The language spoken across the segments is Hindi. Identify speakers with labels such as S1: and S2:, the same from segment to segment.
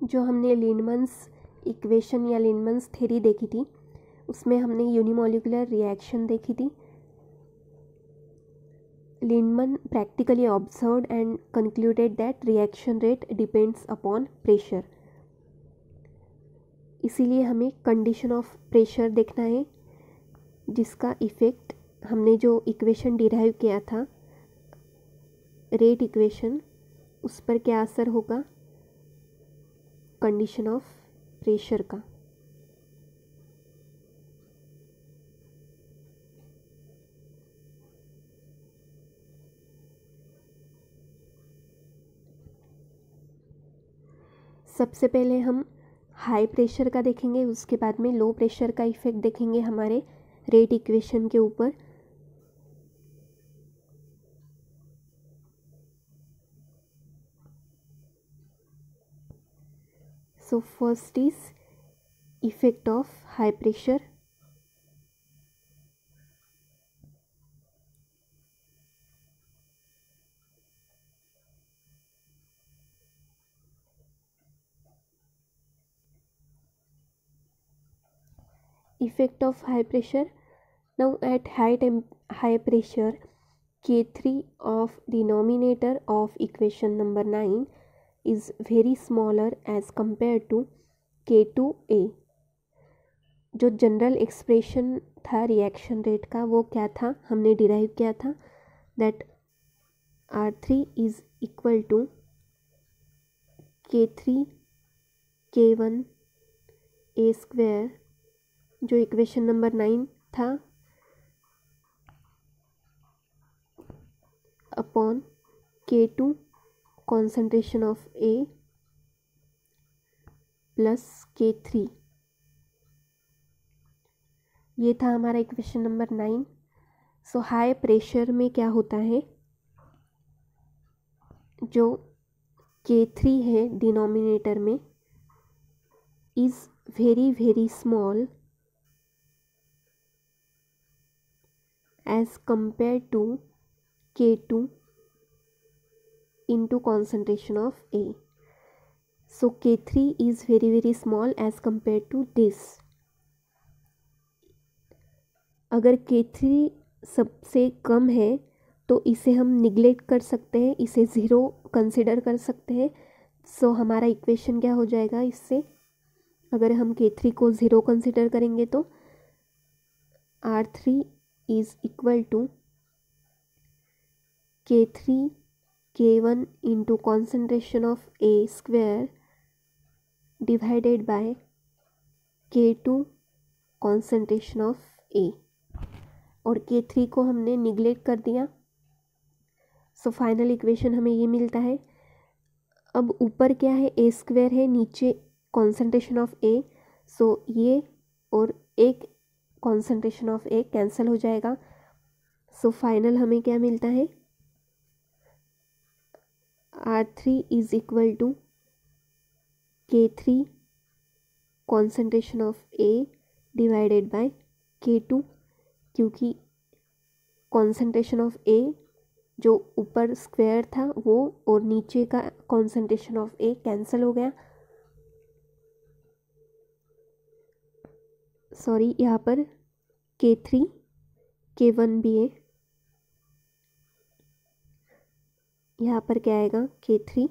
S1: जो हमने लिंडमन्स इक्वेशन या लिंडमन्स थ्योरी देखी थी उसमें हमने यूनिमोलिकुलर रिएक्शन देखी थी। लिंडमन practically observed and concluded that reaction rate depends upon pressure। इसीलिए हमें कंडीशन ऑफ प्रेशर देखना है, जिसका इफ़ेक्ट हमने जो इक्वेशन डिराइव किया था रेट इक्वेशन, उस पर क्या असर होगा कंडीशन ऑफ प्रेशर का। सबसे पहले हम हाई प्रेशर का देखेंगे, उसके बाद में लो प्रेशर का इफ़ेक्ट देखेंगे हमारे रेट इक्वेशन के ऊपर। So first is effect of high pressure. Effect of high pressure. Now at high pressure, K3 of denominator of equation number 9 is very smaller as compared to K2A। जो जनरल एक्सप्रेशन था रिएक्शन रेट का वो क्या था, हमने डिराइव किया था that R3 is equal to K3 K1 A square, जो इक्वेशन नंबर 9 था, upon K2 concentration of A plus K3। ये था हमारा equation number 9। So high pressure में क्या होता है, जो K3 है डिनोमिनेटर में is very very small as compared to K2 into concentration of A। So K3 is very very small as compared to this। अगर K3 सबसे कम है तो इसे हम निगलेक्ट कर सकते हैं, इसे ज़ीरो कंसिडर कर सकते हैं। सो हमारा इक्वेशन क्या हो जाएगा इससे, अगर हम K3 को ज़ीरो कंसिडर करेंगे तो R3 is equal to K3 K1 into concentration of A square divided by K2 concentration of A। और K3 को हमने निगलेक्ट कर दिया। सो फाइनल इक्वेशन हमें ये मिलता है। अब ऊपर क्या है, A स्क्वायर है, नीचे कॉन्सेंट्रेशन ऑफ A। सो ये और एक कॉन्सेंट्रेशन ऑफ A कैंसिल हो जाएगा। सो फाइनल हमें क्या मिलता है, R3 is equal to K3 concentration of A divided by K2, क्योंकि कॉन्सेंट्रेशन ऑफ A जो ऊपर स्क्वायर था वो और नीचे का कॉन्सेंट्रेशन ऑफ A कैंसिल हो गया। सॉरी, यहाँ पर K3 K1 भी है, यहाँ पर क्या आएगा K3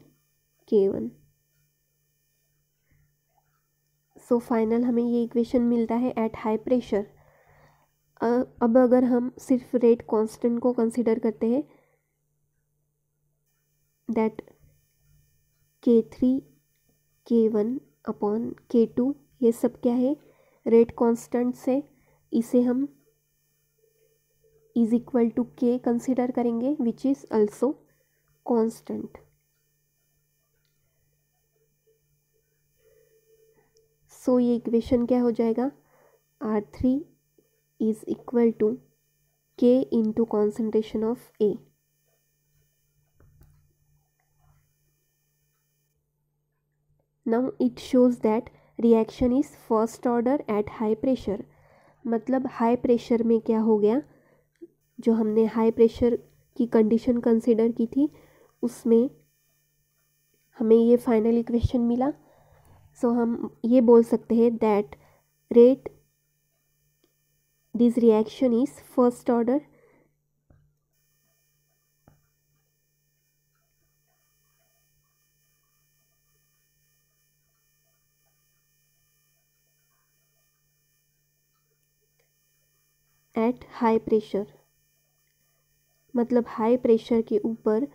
S1: K1। सो फाइनल हमें ये इक्वेशन मिलता है एट हाई प्रेशर। अब अगर हम सिर्फ रेट कांस्टेंट को कंसीडर करते हैं that K3 K1 upon K2, ये सब क्या है रेट कांस्टेंट से, इसे हम is equal to K consider करेंगे which is also constant. So ये इक्वेशन क्या हो जाएगा, R3 is equal to K into concentration of A। Now it shows that reaction is first order at high pressure. मतलब हाई प्रेशर में क्या हो गया, जो हमने हाई प्रेशर की कंडीशन कंसिडर की थी उसमें हमें ये फाइनल इक्वेशन मिला सो हम ये बोल सकते हैं that rate this reaction is first order at high pressure. मतलब हाई प्रेशर के ऊपर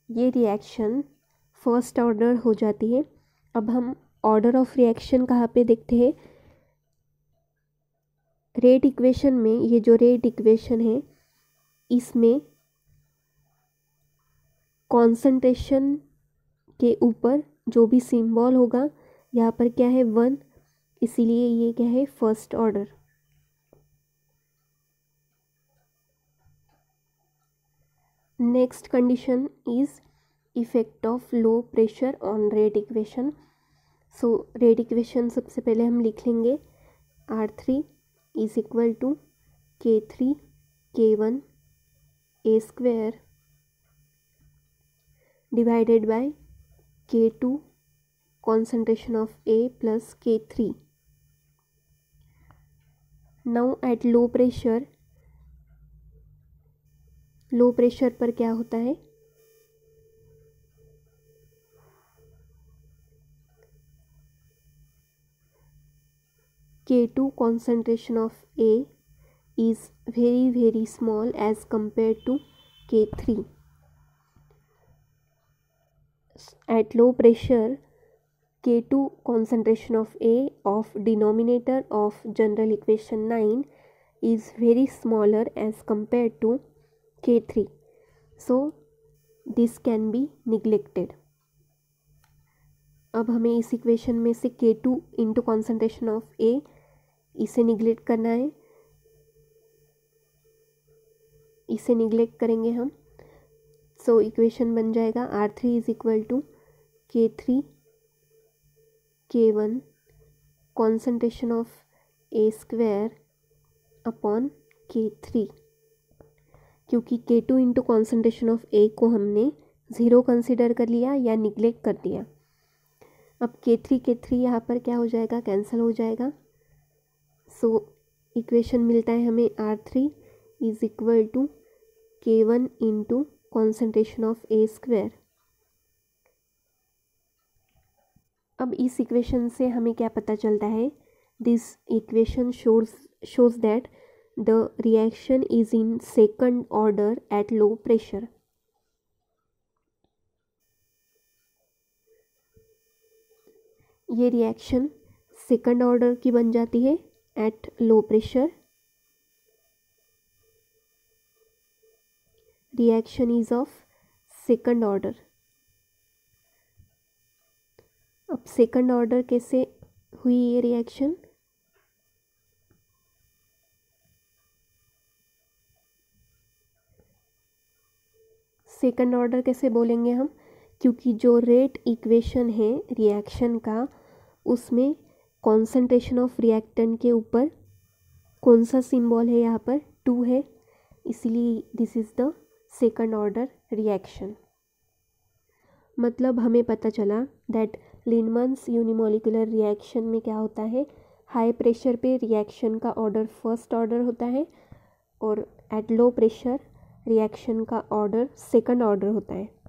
S1: ये रिएक्शन फर्स्ट ऑर्डर हो जाती है। अब हम ऑर्डर ऑफ रिएक्शन कहाँ पे देखते हैं, रेट इक्वेशन में। ये जो रेट इक्वेशन है इसमें कॉन्सेंट्रेशन के ऊपर जो भी सिंबल होगा, यहाँ पर क्या है 1, इसीलिए ये क्या है first order. Next condition is effect of low pressure on rate equation. So rate equation सबसे पहले हम लिख लेंगे R3 is equal to K3 K1 A square divided by K2 concentration of A plus K3. Now at low pressure पर क्या होता है, K2 concentration of A is very very small as compared to K3. At low pressure K2 concentration of A of denominator of general equation 9 is very smaller as compared to K3. So this can be neglected. अब हमें इस इक्वेशन में से K2 into concentration of A इसे निगलेक्ट करना है, इसे निगलेक्ट करेंगे हम। सो इक्वेशन बन जाएगा R3 is equal to K3 K1 concentration of A square upon K3। क्योंकि K2 into concentration of A को हमने 0 कंसिडर कर लिया या निगलेक्ट कर दिया। अब K3 यहाँ पर क्या हो जाएगा, कैंसिल हो जाएगा। सो इक्वेशन मिलता है हमें R3 is equal to K1 into concentration of A square. अब इस इक्वेशन से हमें क्या पता चलता है, this equation shows that the reaction is in second order at low pressure. ये रिएक्शन सेकंड ऑर्डर की बन जाती है at low pressure. Reaction is of second order. अब सेकंड ऑर्डर कैसे हुई ये रिएक्शन, सेकंड ऑर्डर कैसे बोलेंगे हम, क्योंकि जो रेट इक्वेशन है रिएक्शन का उसमें कॉन्सेंट्रेशन ऑफ रिएक्टेंट के ऊपर कौन सा सिंबल है, यहाँ पर 2 है, इसलिए this is the second order reaction. मतलब हमें पता चला दैट लिंडमैन्स यूनिमोलिकुलर रिएक्शन में क्या होता है, हाई प्रेशर पे रिएक्शन का ऑर्डर फर्स्ट ऑर्डर होता है और एट लो प्रेशर रिएक्शन का ऑर्डर सेकंड ऑर्डर होता है।